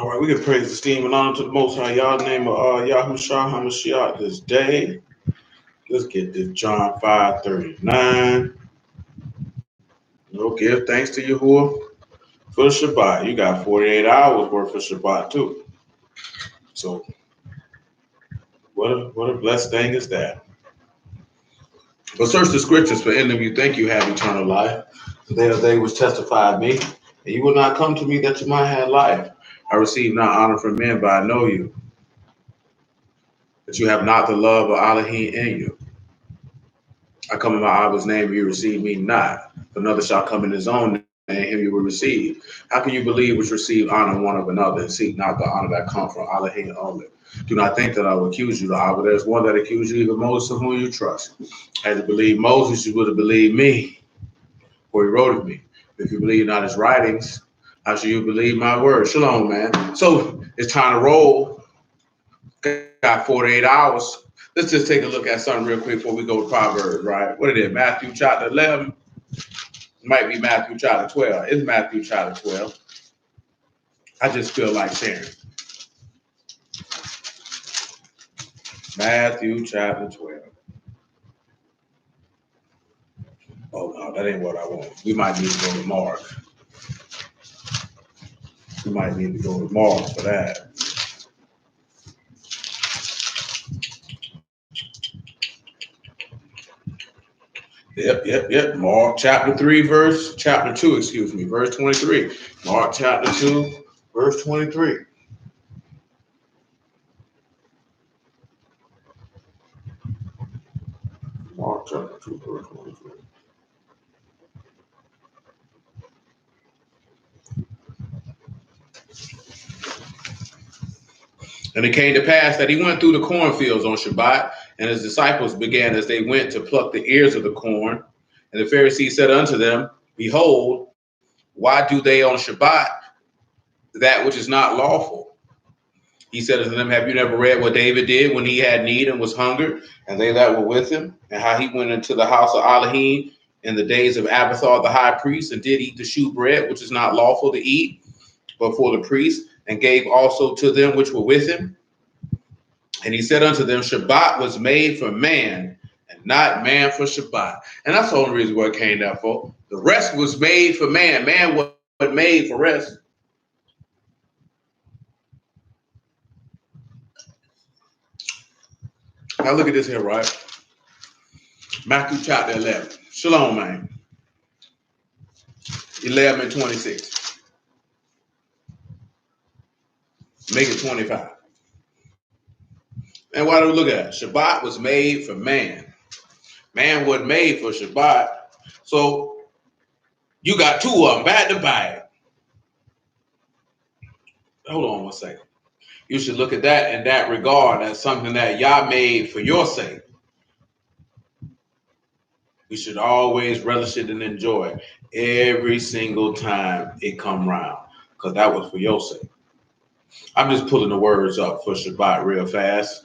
All right, we give praise, esteem, and honor to the Most High. Y'all name of Yahushua HaMashiach this day. Let's get this John 5:39. Give thanks to Yahuwah for the Shabbat. You got 48 hours worth of Shabbat too. So what a blessed thing is that. But search the scriptures, for in them you think you have eternal life. They are they which testify of me, and you will not come to me that you might have life. I receive not honor from men, but I know you, that you have not the love of Elohim in you. I come in my Abba's name, you receive me not. Another shall come in his own name, and him you will receive. How can you believe which receive honor one of another, and seek not the honor that comes from Elohim only? Do not think that I will accuse you, Abba. There's one that accuses you, even Moses, of whom you trust. Had you believed Moses, you would have believed me, for he wrote of me. If you believe not his writings, how shall you believe my word? Shalom, man. So it's time to roll. Got 48 hours. Let's just take a look at something real quick before we go to Proverbs, right? What it is, Matthew chapter 11. It might be Matthew chapter 12. It's Matthew chapter 12. I just feel like sharing. Matthew chapter 12. Oh, no, that ain't what I want. We might need to go to Mark. We might need to go to Mark for that. Yep. Mark chapter 2, verse 23. Mark chapter 2, verse 23. Mark chapter 2, verse 23. And it came to pass that he went through the cornfields on Shabbat, and his disciples began as they went to pluck the ears of the corn. And the Pharisees said unto them, Behold, why do they on Shabbat that which is not lawful? He said unto them, Have you never read what David did when he had need and was hungered, and they that were with him, and how he went into the house of Elohim in the days of Abiathar the high priest, and did eat the shewbread, which is not lawful to eat, but for the priest, and gave also to them which were with him? And he said unto them, Shabbat was made for man, and not man for Shabbat. And that's the only reason why it came down for. The rest was made for man. Man was made for rest. Now look at this here, right? Matthew chapter 11. Shalom, man. 11 and 26. Make it 25. And why do we look at it? Shabbat was made for man. Man wasn't made for Shabbat. So you got two of them back to back. Hold on one second. You should look at that in that regard as something that Yah made for your sake. We should always relish it and enjoy it every single time it come round, because that was for your sake. I'm just pulling the words up for Shabbat real fast.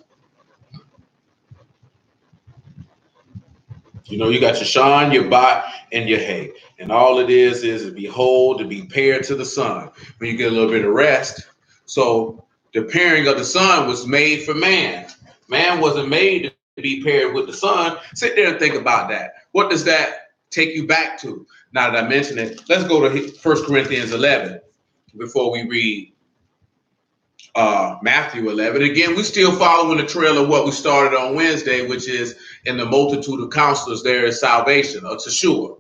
You know, you got your Shan, your Bat, and your Hay. And all it is behold, to be paired to the sun. When you get a little bit of rest. So the pairing of the sun was made for man. Man wasn't made to be paired with the sun. Sit there and think about that. What does that take you back to? Now that I mention it, let's go to 1 Corinthians 11 before we read Matthew 11. Again, we're still following the trail of what we started on Wednesday, which is in the multitude of counselors, there is salvation, or Teshua.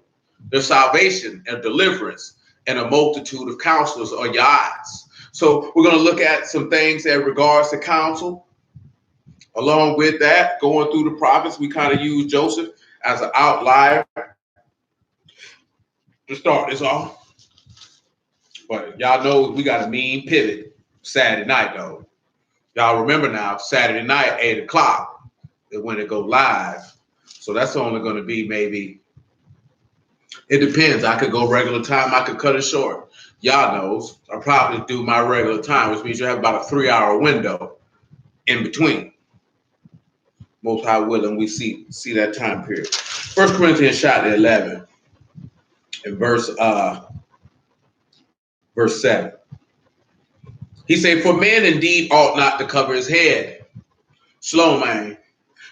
There's salvation and deliverance and a multitude of counselors or Yahs. So we're going to look at some things in regards to counsel. Along with that, going through the prophets, we kind of use Joseph as an outlier to start this off. But y'all know we got a mean pivot Saturday night, though. Y'all remember now, Saturday night, 8 o'clock is when it go live. So that's only going to be maybe, it depends. I could go regular time. I could cut it short. Y'all knows I probably do my regular time, which means you have about a 3-hour window in between. Most High willing, we see that time period. 1 Corinthians chapter 11 and verse 7. He said, for man indeed ought not to cover his head. Slow, man.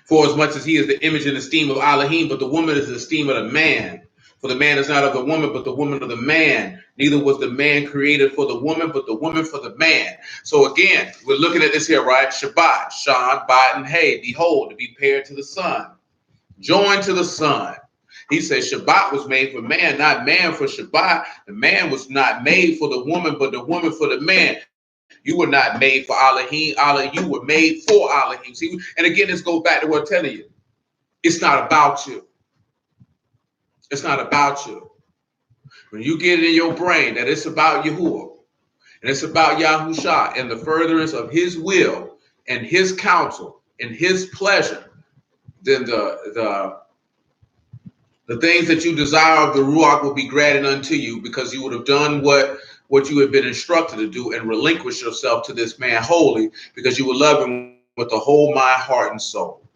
For as much as he is the image and esteem of Elohim, but the woman is the esteem of the man. For the man is not of the woman, but the woman of the man. Neither was the man created for the woman, but the woman for the man. So again, we're looking at this here, right? Shabbat, Shan, Bat, and Hey. Behold, to be paired to the sun. Joined to the sun. He says Shabbat was made for man, not man for Shabbat. The man was not made for the woman, but the woman for the man. You were not made for Elohim. You were made for Elohim. See, and again, this goes back to what I'm telling you. It's not about you. It's not about you. When you get it in your brain that it's about Yahuwah, and it's about Yahusha and the furtherance of his will and his counsel and his pleasure, then the things that you desire of the Ruach will be granted unto you, because you would have done what you have been instructed to do and relinquish yourself to this man wholly, because you will love him with the whole mind, heart, and soul.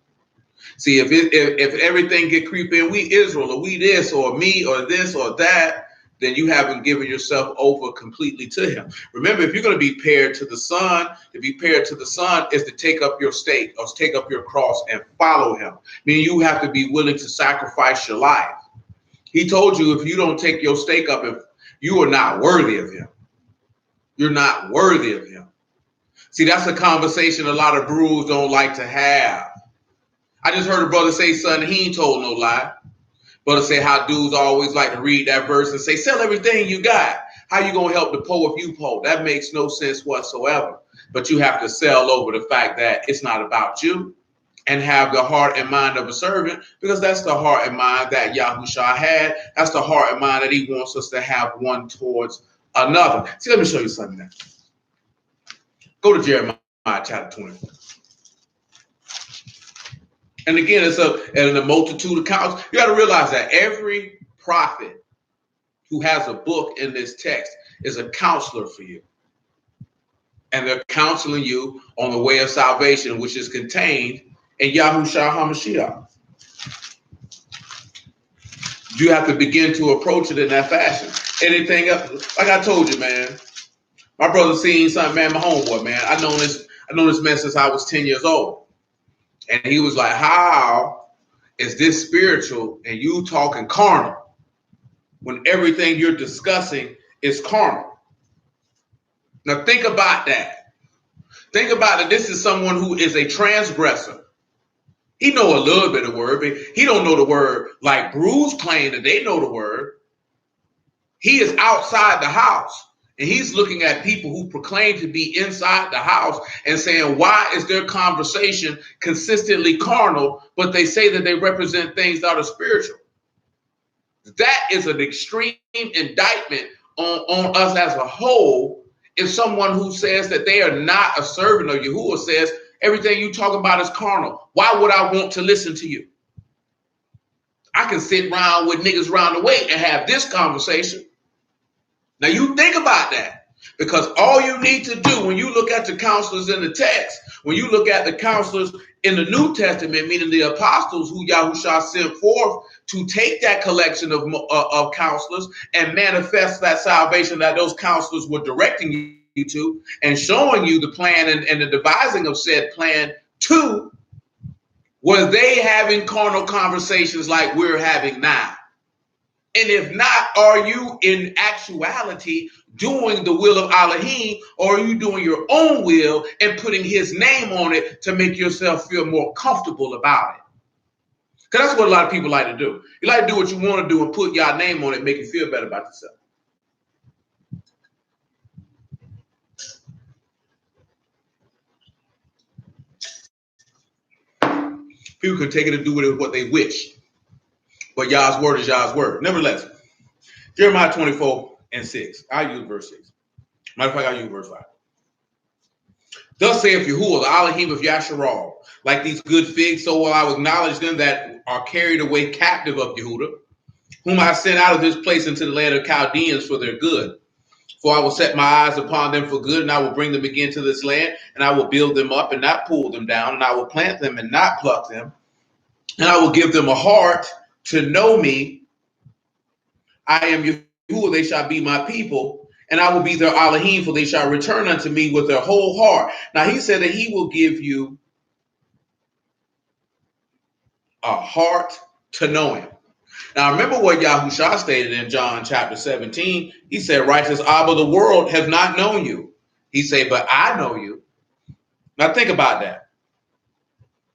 See, if everything get creepy and we Israel or we this or me or this or that, then you haven't given yourself over completely to him. Remember, if you're going to be paired to the Son, to be paired to the Son is to take up your stake or take up your cross and follow him. Meaning you have to be willing to sacrifice your life. He told you if you don't take your stake up, if you are not worthy of him. You're not worthy of him. See, that's a conversation a lot of brews don't like to have. I just heard a brother say, son, he ain't told no lie. Brother say how dudes always like to read that verse and say, sell everything you got. How you going to help the poor if you poor? That makes no sense whatsoever. But you have to sell over the fact that it's not about you, and have the heart and mind of a servant, because that's the heart and mind that Yahusha had. That's the heart and mind that he wants us to have one towards another. See, let me show you something now. Go to Jeremiah chapter 20. And again, it's a multitude of counts. You got to realize that every prophet who has a book in this text is a counselor for you. And they're counseling you on the way of salvation, which is contained in Yahushua HaMashiach. You have to begin to approach it in that fashion. Anything else? Like I told you, man, my brother seen something, man, my homeboy, man. I know this man since I was 10 years old. And he was like, how is this spiritual and you talking carnal when everything you're discussing is carnal? Now think about that. Think about it. This is someone who is a transgressor. He know a little bit of word, but he don't know the word like Brews claim that they know the word. He is outside the house. And he's looking at people who proclaim to be inside the house and saying, why is their conversation consistently carnal, but they say that they represent things that are spiritual? That is an extreme indictment on us as a whole. If someone who says that they are not a servant of Yahuwah says, everything you talk about is carnal, why would I want to listen to you? I can sit around with niggas around the way and have this conversation. Now you think about that, because all you need to do when you look at the counselors in the text, when you look at the counselors in the New Testament, meaning the apostles who Yahushua sent forth to take that collection of counselors and manifest that salvation that those counselors were directing you to and showing you the plan and the devising of said plan to, were they having carnal conversations like we're having now? And if not, are you in actuality doing the will of Elohim, or are you doing your own will and putting his name on it to make yourself feel more comfortable about it? Because that's what a lot of people like to do. You like to do what you want to do and put your name on it, make you feel better about yourself. People can take it and do with it what they wish. But Yah's word is Yah's word. Nevertheless, Jeremiah 24:6. I'll use verse 6. Matter of fact, I'll use verse 5. Thus saith Yahuwah, the Elohim of Yasharal, like these good figs, so will I acknowledge them that are carried away captive of Yehudah, whom I sent out of this place into the land of Chaldeans for their good. For I will set my eyes upon them for good, and I will bring them again to this land, and I will build them up and not pull them down, and I will plant them and not pluck them, and I will give them a heart to know me. I am Yahuwah, they shall be my people, and I will be their Elohim, for they shall return unto me with their whole heart. Now he said that he will give you a heart to know him. Now remember what Yahushua stated in John chapter 17. He said, righteous Abba, the world has not known you. He said, but I know you. Now think about that.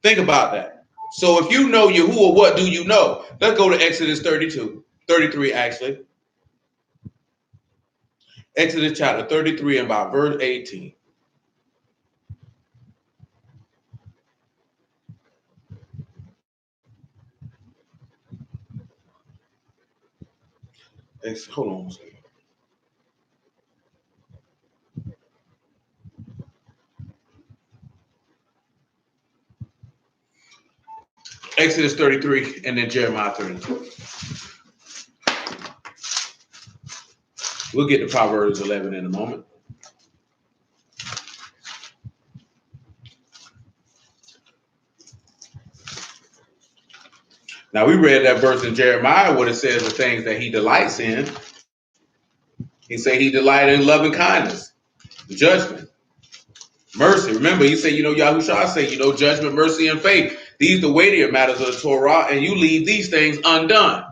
Think about that. So if you know Yahuwah, what do you know? Let's go to Exodus 33 actually. Exodus chapter 33 and about verse 18. Hold on a second. Exodus 33 and then Jeremiah 32. We'll get to Proverbs 11 in a moment. Now we read that verse in Jeremiah where it says the things that he delights in. He said he delighted in loving kindness, judgment, mercy. Remember, he said, Yahushua said, judgment, mercy, and faith. These the weightier matters of the Torah, and you leave these things undone.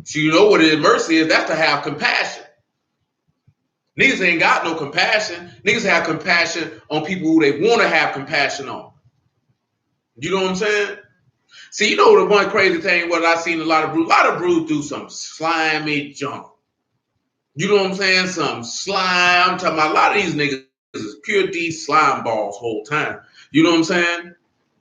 So you know what it is, mercy is? That's to have compassion. Niggas ain't got no compassion. Niggas have compassion on people who they want to have compassion on. You know what I'm saying? See, the one crazy thing, what I seen a lot of brews do some slimy junk. You know what I'm saying? Some slime. I'm talking about a lot of these niggas is pure D slime balls whole time. You know what I'm saying?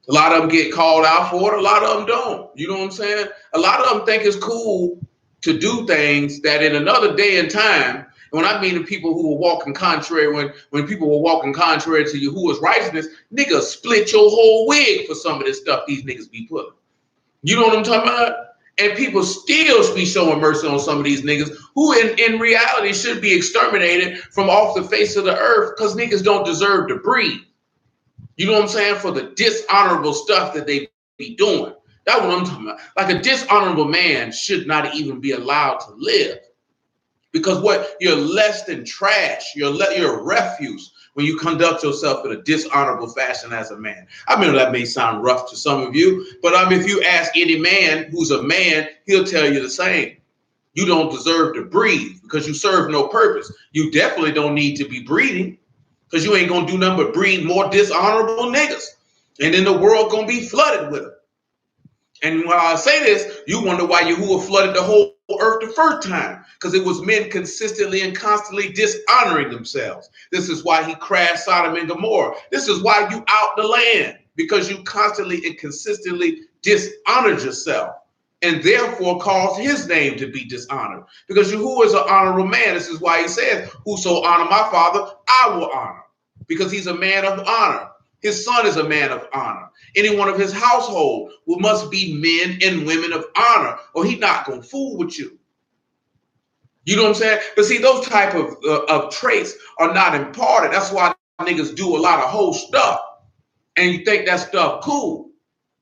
A lot of them get called out for it. A lot of them don't. You know what I'm saying? A lot of them think it's cool to do things that in another day and time, when I mean the people who were walking contrary, when people were walking contrary to Yahuwah's righteousness, niggas split your whole wig for some of this stuff these niggas be putting. You know what I'm talking about? And people still be showing mercy on some of these niggas who in reality should be exterminated from off the face of the earth because niggas don't deserve to breathe. You know what I'm saying? For the dishonorable stuff that they be doing. That's what I'm talking about. Like a dishonorable man should not even be allowed to live. Because what? You're less than trash. You're a refuse when you conduct yourself in a dishonorable fashion as a man. I mean, that may sound rough to some of you, but if you ask any man who's a man, he'll tell you the same. You don't deserve to breathe because you serve no purpose. You definitely don't need to be breathing because you ain't going to do nothing but breed more dishonorable niggas. And then the world going to be flooded with them. And when I say this, you wonder why Yahuwah flooded the whole earth the first time, because it was men consistently and constantly dishonoring themselves. This is why he crashed Sodom and Gomorrah. This is why you out the land, because you constantly and consistently dishonored yourself and therefore caused his name to be dishonored. Because Yahuwah is an honorable man. This is why he says, whoso honor my father, I will honor, because he's a man of honor. His son is a man of honor. Anyone of his household must be men and women of honor, or he's not going to fool with you. You know what I'm saying? But see, those type of traits are not imparted. That's why niggas do a lot of whole stuff. And you think that stuff cool.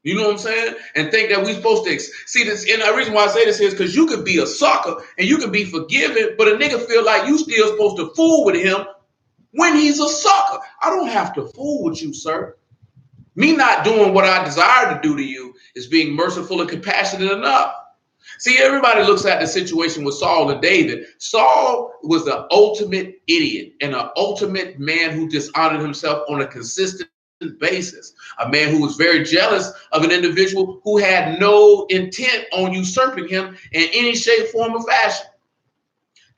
You know what I'm saying? And think that we supposed to see this. And the reason why I say this is because you could be a sucker and you could be forgiven, but a nigga feel like you still supposed to fool with him when he's a sucker. I don't have to fool with you, sir. Me not doing what I desire to do to you is being merciful and compassionate enough. See, everybody looks at the situation with Saul and David. Saul was the ultimate idiot and an ultimate man who dishonored himself on a consistent basis. A man who was very jealous of an individual who had no intent on usurping him in any shape, form, or fashion.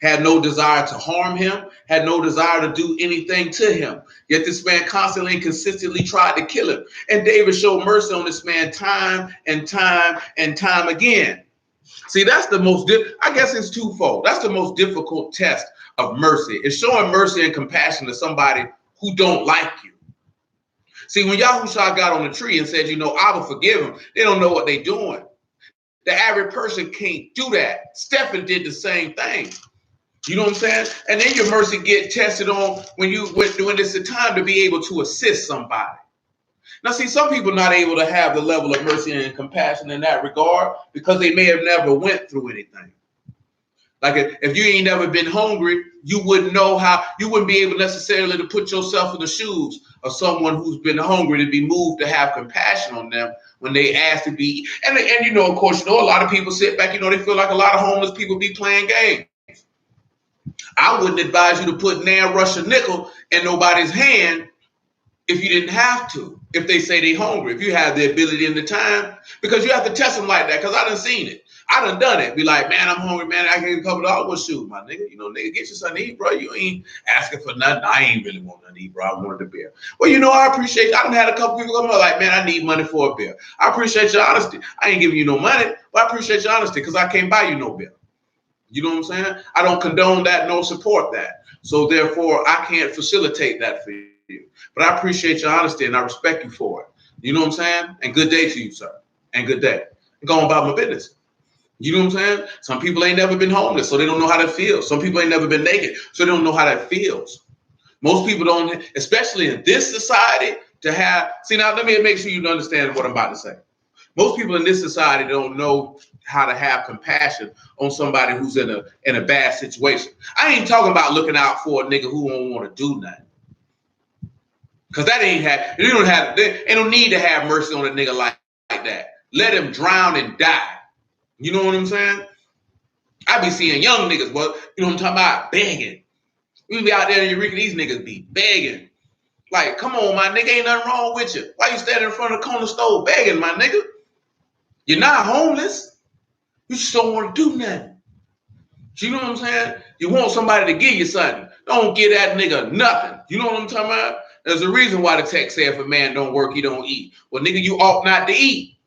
Had no desire to harm him, had no desire to do anything to him. Yet this man constantly and consistently tried to kill him. And David showed mercy on this man time and time and time again. See, that's the most, I guess it's twofold. That's the most difficult test of mercy. It's showing mercy and compassion to somebody who don't like you. See, when Yahushua got on the tree and said, I will forgive them, they don't know what they're doing. The average person can't do that. Stephen did the same thing. You know what I'm saying? And then your mercy get tested on when it's the time to be able to assist somebody. Now, see, some people not able to have the level of mercy and compassion in that regard because they may have never went through anything. Like if you ain't never been hungry, you wouldn't know how, you wouldn't be able necessarily to put yourself in the shoes of someone who's been hungry, to be moved to have compassion on them when they ask to be. And you know, of course, you know, a lot of people sit back, you know, they feel like a lot of homeless people be playing games. I wouldn't advise you to put nan, rush, or nickel in nobody's hand if you didn't have to, if they say they hungry, if you have the ability and the time, because you have to test them like that, because I done seen it. I done it. Be like, man, I'm hungry, man. I gave you a couple $. Well, shoot, my nigga. You know, nigga, get you something to eat, bro. You ain't asking for nothing. I ain't really want nothing to eat, bro. I wanted a beer. Well, you know, I appreciate you. I done had a couple people come up like, man, I need money for a beer. I appreciate your honesty. I ain't giving you no money, but I appreciate your honesty because I can't buy you no beer. You know what I'm saying? I don't condone that, nor support that. So therefore, I can't facilitate that for you. But I appreciate your honesty and I respect you for it. You know what I'm saying? And good day to you, sir. And good day. I'm going about my business. You know what I'm saying? Some people ain't never been homeless, so they don't know how that feels. Some people ain't never been naked, so they don't know how that feels. Most people don't, especially in this society, to have, see now, let me make sure you understand what I'm about to say. Most people in this society don't know how to have compassion on somebody who's in a bad situation. I ain't talking about looking out for a nigga who don't want to do nothing. Because that ain't they don't need to have mercy on a nigga like that. Let him drown and die. You know what I'm saying? I be seeing young niggas, well, you know what I'm talking about, begging. We be out there in Eureka, these niggas be begging. Like, come on, my nigga, ain't nothing wrong with you. Why you standing in front of the corner store begging, my nigga? You're not homeless. You just don't want to do nothing. You know what I'm saying? You want somebody to give you something. Don't give that nigga nothing. You know what I'm talking about? There's a reason why the text said if a man don't work, he don't eat. Well, nigga, you ought not to eat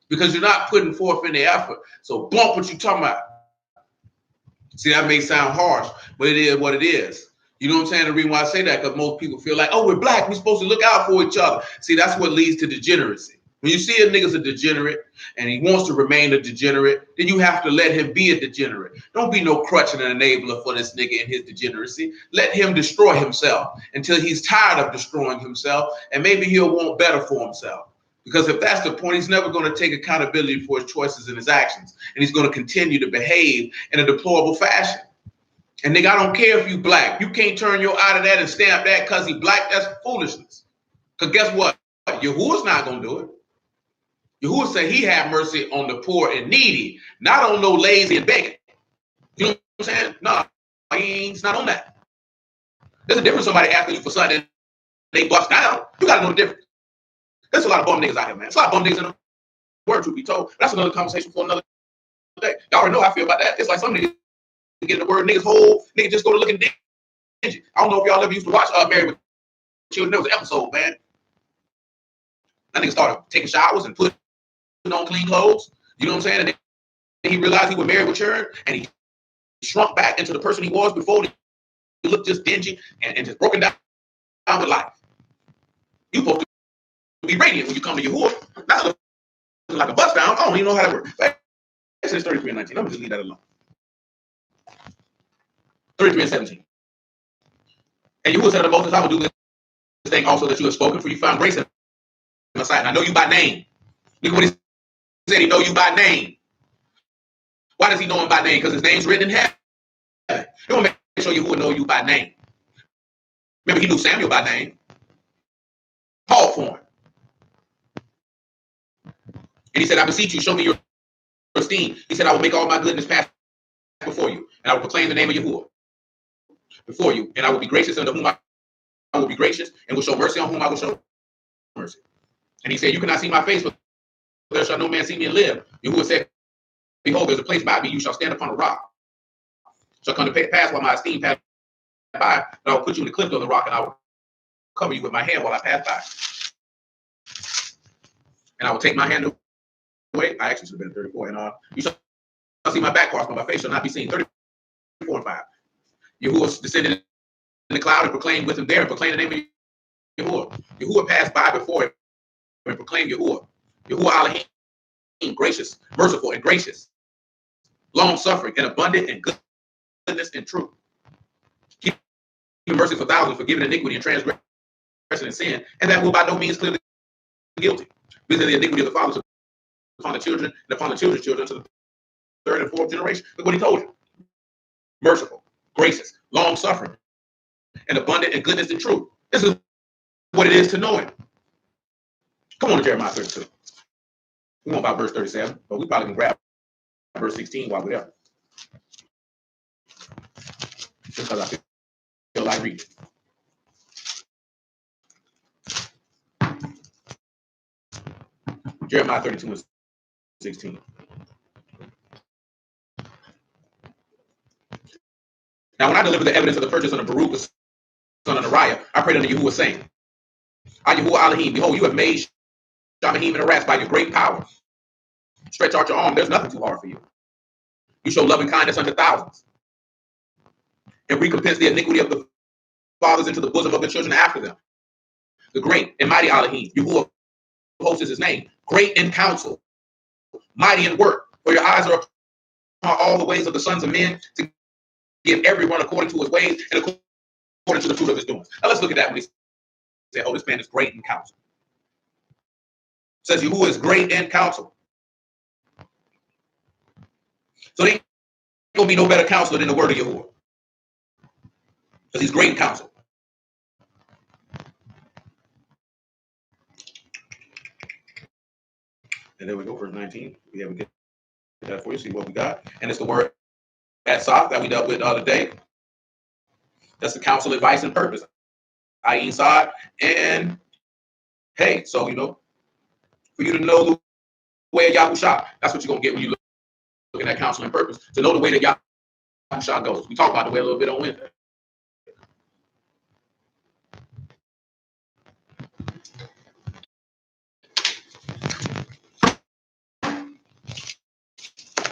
because you're not putting forth any effort. So bump what you talking about. See, that may sound harsh, but it is what it is. You know what I'm saying? The reason why I say that, because most people feel like, oh, we're black, we're supposed to look out for each other. See, that's what leads to degeneracy. When you see a nigga's a degenerate and he wants to remain a degenerate, then you have to let him be a degenerate. Don't be no crutch and an enabler for this nigga in his degeneracy. Let him destroy himself until he's tired of destroying himself, and maybe he'll want better for himself. Because if that's the point, he's never going to take accountability for his choices and his actions, and he's going to continue to behave in a deplorable fashion. And nigga, I don't care if you black. You can't turn your eye to that and stamp that because he black. That's foolishness. Because guess what? Yahuwah's not going to do it. Yahuwah said he had mercy on the poor and needy, not on no lazy and begging. You know what I'm saying? No, he's not on that. There's a difference somebody asking you for something and they bust down. You got to know the difference. There's a lot of bum niggas out here, man. There's a lot of bum niggas in the world, truth be told. That's another conversation for another day. Y'all already know how I feel about that. It's like some niggas get the word niggas whole, niggas just go to looking dingy. I don't know if y'all ever used to watch Married with Children. There was an episode, man. That nigga started taking showers and putting on clean clothes. You know what I'm saying? And then he realized he was married with children, and he shrunk back into the person he was before. He looked just dingy and just broken down with life. You supposed to be radiant when you come to Yahuwah. That's like a bust down. I don't even know how that works. Exodus 33 and 19. Let me just leave that alone. 33 and 17. And Yahuwah said to Moses, I will do this thing also that you have spoken, for you found grace in my sight. And I know you by name. Look what he said. He know you by name. Why does he know him by name? Because his name's written in heaven. He want to make sure Yahuwah know you by name. Remember, he knew Samuel by name. Called for him. And he said, I beseech you, show me your esteem. He said, I will make all my goodness pass before you, and I will proclaim the name of Yahuwah before you, and I will be gracious unto whom I will be gracious, and will show mercy on whom I will show mercy. And he said, you cannot see my face, but there shall no man see me and live. Yahuwah said, behold, there's a place by me, you shall stand upon a rock. Shall come to pass while my esteem pass by, and I will put you in the cliff of the rock, and I will cover you with my hand while I pass by. And I will take my hand away. I actually should have been 34. And you shall see my back parts, but my face shall not be seen. 34 and 5. Yahuwah descended in the cloud and proclaimed with him there and proclaimed the name of Yahuwah. Yahuwah passed by before him and proclaimed Yahuwah. Yahuwah Elohim, gracious, merciful, and gracious, long-suffering, and abundant in goodness and truth. Keeping mercy for thousands, forgiving iniquity and transgression and sin, and that will by no means clearly guilty. Visit the iniquity of the fathers upon the children and upon the children's children to the third and fourth generation. Look what he told you. merciful, gracious, long-suffering, and abundant in goodness and truth. This is what it is to know him. Come on to Jeremiah 32. We want about verse 37, but we probably can grab verse 16 while we're there. Just because I feel like reading. Jeremiah 32 and 16. Now, when I delivered the evidence of the purchase unto Baruch, the son of Neriah, I prayed unto Yahuwah, saying, I, Yahuwah Elohim, behold, you have made Shamahim and Aras by your great power. Stretch out your arm, there's nothing too hard for you. You show loving kindness unto thousands, and recompense the iniquity of the fathers into the bosom of the children after them. The great and mighty Elohim, Yahuwah hosts is his name, great in counsel, mighty in work, for your eyes are upon all the ways of the sons of men, to give everyone according to his ways and according to the fruit of his doings. Now let's look at that when he said, oh, this man is great in counsel. It says, Yahuwah is great in counsel. So there ain't going to be no better counselor than the word of Yahuwah. Because he's great in counsel. And there we go, verse 19. We have get that for you, see what we got. And it's the word Atzaf that we dealt with the other day. That's the counsel, advice, and purpose. I.e. Sod. And hey, so, for you to know the way of Yahushua, that's what you're going to get when you looking at counsel and purpose. To know the way that Yahushua goes. We talked about the way a little bit on Wednesday.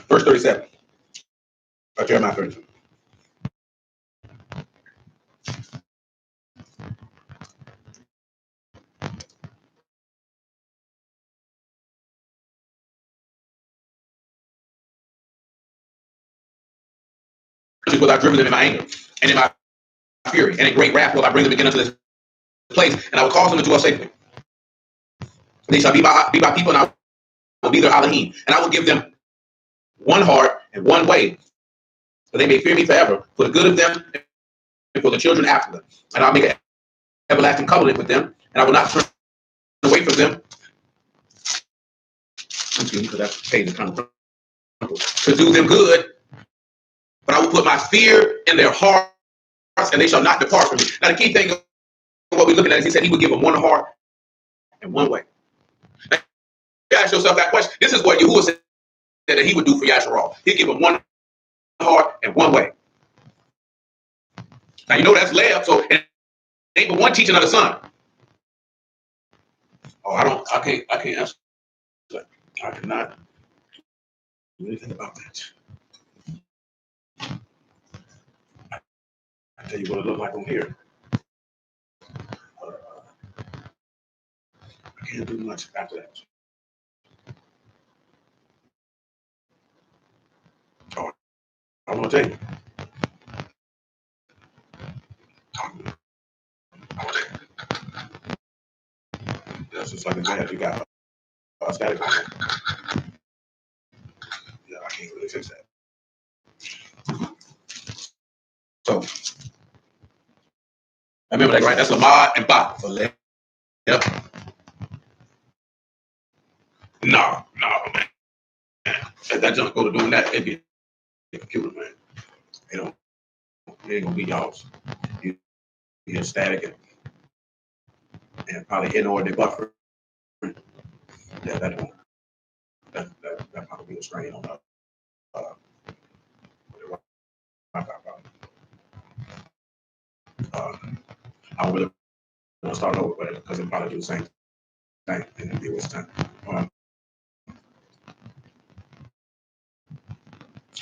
Verse 37. Jeremiah 32. Will I driven them in my anger and in my fury and in great wrath will I bring them again unto this place, and I will cause them to dwell safely. They shall be my people, and I will be their Elohim, and I will give them one heart and one way, so they may fear me forever, for the good of them and for the children after them. And I'll make an everlasting covenant with them, and I will not turn away from them. Excuse me, because that page is kind of to do them good, but I will put my fear in their hearts, and they shall not depart from me. Now, the key thing of what we're looking at is he said he would give them one heart and one way. Now, you ask yourself that question. This is what Yahuwah said that he would do for Yasharal. He'd give them one heart and one way. Now, that's lab, so it ain't but one teaching of the son. Oh, I can't answer that. I cannot do anything about that. I tell you what it looked like on here. I can't do much after that. Oh, I want to tell you. That's just like a man. You got static. Yeah, I can't really fix that. So, I remember that, right? That's Lamar and Bach. So, yep. No, man. If that junk go to doing that, it'd be a computer, man. It ain't gonna be y'all's. You hear static and probably hitting or the buffer. Yeah, that probably be a strain on the I don't really want to start over, but because it'll probably do the same thing and it'll be a waste of time.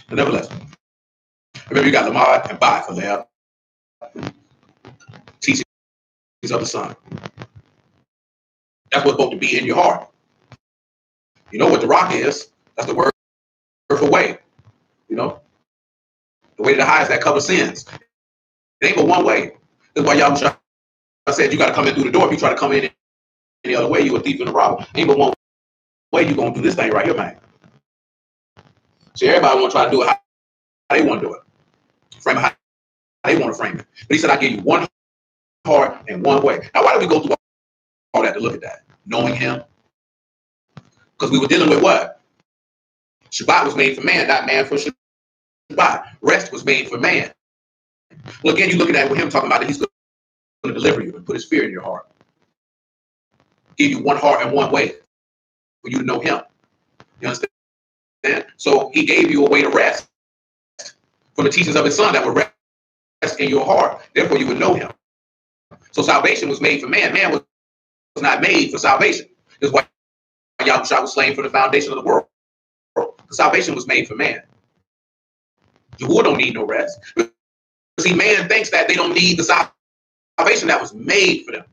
But nevertheless, remember you got Lamar and Bai for their teachings of the Son. That's what's supposed to be in your heart. You know what the rock is? That's the word for way. The way to the highest that covers sins. It ain't but one way. That's why y'all said you got to come in through the door. If you try to come in any other way, you a thief and a robber. Ain't but one way you gonna do this thing right here, man. See, everybody want to try to do it how they want to do it. frame it how they want to frame it. But he said, I give you one heart and one way. Now, why do we go through all that to look at that? Knowing him? Because we were dealing with what? Shabbat was made for man, not man for Shabbat. Rest was made for man. Well, again, you're looking at with him talking about that he's going to deliver you and put his fear in your heart. Give you one heart and one way for you to know him. You understand? So he gave you a way to rest from the teachings of his son that would rest in your heart. Therefore, you would know him. So salvation was made for man. Man was not made for salvation. That's why Yahushua was slain for the foundation of the world. The salvation was made for man. Yahuwah don't need no rest. See, man thinks that they don't need the salvation that was made for them.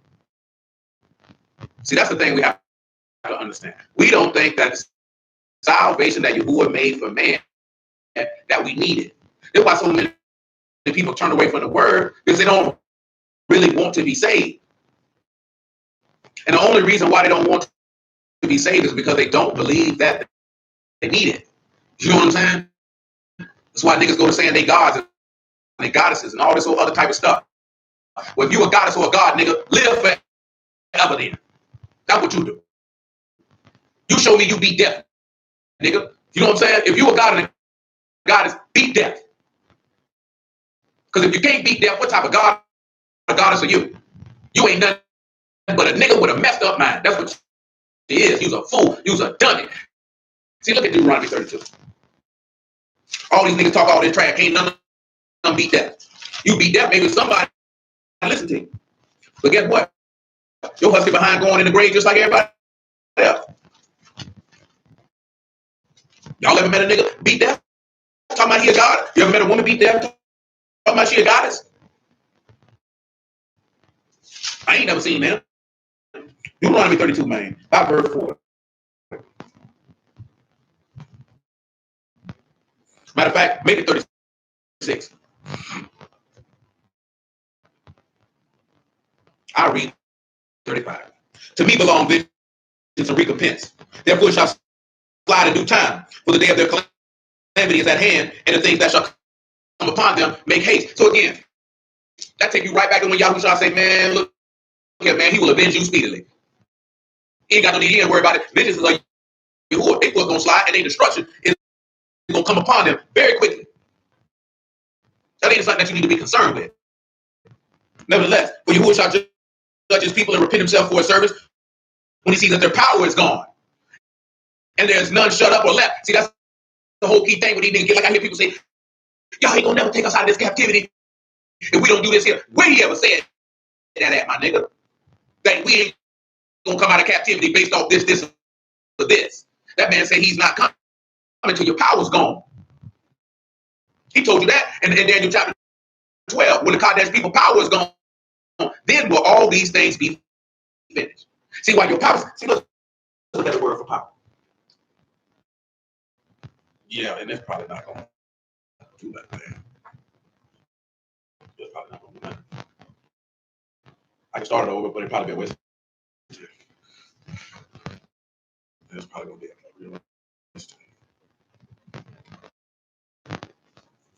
See, that's the thing we have to understand. We don't think that the salvation that Yahuwah made for man that we needed. That's why so many people turn away from the word, because they don't really want to be saved. And the only reason why they don't want to be saved is because they don't believe that they need it. You know what I'm saying? That's why niggas go to saying they gods and they goddesses and all this other type of stuff. Well, if you a goddess or a god, nigga, live forever then. That's what you do. You show me you beat death, nigga. You know what I'm saying? If you a god and a goddess, beat death. Because if you can't beat death, what type of god or goddess are you? You ain't nothing but a nigga with a messed up mind. That's what he is. You's a fool. You's a dummy. See, look at Deuteronomy 32. All these niggas talk all this trash. Ain't none of them beat death. You beat death, maybe somebody listen to you. But guess what? Your husky behind going in the grave just like everybody else. Y'all ever met a nigga beat death? Talking about he a god? You ever met a woman beat death? Talking about she a goddess? I ain't never seen that. Deuteronomy 32, man. About verse 4. Matter of fact, make it 36. I'll read 35. To me belong vengeance and recompense. Therefore shall slide in due time, for the day of their calamity is at hand, and the things that shall come upon them make haste. So again, that take you right back to when Yahushua say, man, look here, man, he will avenge you speedily. He ain't got no need to worry about it. Vengeance is like Yahuwah. They was gonna slide, and their destruction is gonna come upon them very quickly. That ain't something that you need to be concerned with. Nevertheless, for Yahuwah shall judge his people and repent himself for his service when he sees that their power is gone and there's none shut up or left. See, that's the whole key thing when he didn't get, like I hear people say, y'all ain't gonna never take us out of this captivity if we don't do this here. Where he ever said that at, my nigga? That we ain't gonna come out of captivity based off this, or this. That man said he's not coming until your power's gone. He told you that in Daniel chapter 12. When the Kadesh people power is gone, then will all these things be finished. See why your power, see, look at the word for power. Yeah, and it's probably not gonna do that, man. It's probably not gonna do that. I can start it over, but it'd probably be a waste. It's probably gonna be a